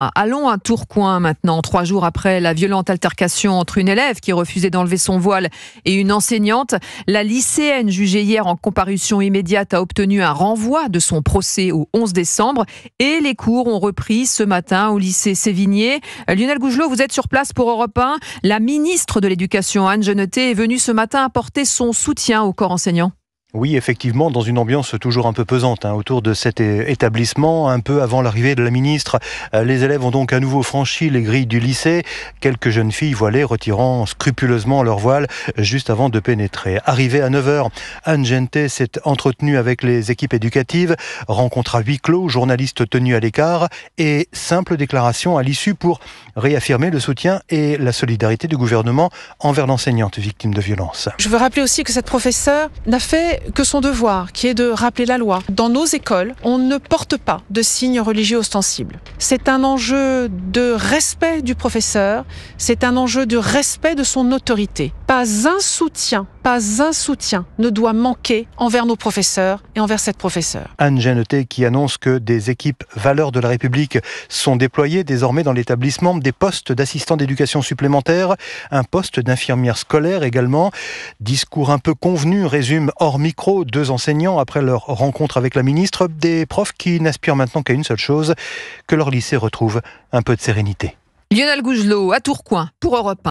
Allons à Tourcoing maintenant, 3 jours après la violente altercation entre une élève qui refusait d'enlever son voile et une enseignante. La lycéenne jugée hier en comparution immédiate a obtenu un renvoi de son procès au 11 décembre et les cours ont repris ce matin au lycée Sévigné. Lionel Gougelot, vous êtes sur place pour Europe 1. La ministre de l'Éducation, Anne Genetet, est venue ce matin apporter son soutien au corps enseignant. Oui, effectivement, dans une ambiance toujours un peu pesante autour de cet établissement, un peu avant l'arrivée de la ministre. Les élèves ont donc à nouveau franchi les grilles du lycée, quelques jeunes filles voilées retirant scrupuleusement leur voile juste avant de pénétrer. Arrivée à 9h, Anne Genetet s'est entretenue avec les équipes éducatives, rencontre à huis clos, journalistes tenus à l'écart et simple déclaration à l'issue pour réaffirmer le soutien et la solidarité du gouvernement envers l'enseignante victime de violences. Je veux rappeler aussi que cette professeure n'a fait que son devoir, qui est de rappeler la loi. Dans nos écoles, on ne porte pas de signes religieux ostensibles. C'est un enjeu de respect du professeur, c'est un enjeu de respect de son autorité. Pas un soutien ne doit manquer envers nos professeurs et envers cette professeure. Anne Genetet qui annonce que des équipes Valeurs de la République sont déployées désormais dans l'établissement, des postes d'assistants d'éducation supplémentaires, un poste d'infirmière scolaire également. Discours un peu convenu, résume hors micro 2 enseignants après leur rencontre avec la ministre, des profs qui n'aspirent maintenant qu'à une seule chose, que leur lycée retrouve un peu de sérénité. Lionel Gougelot à Tourcoing pour Europe 1.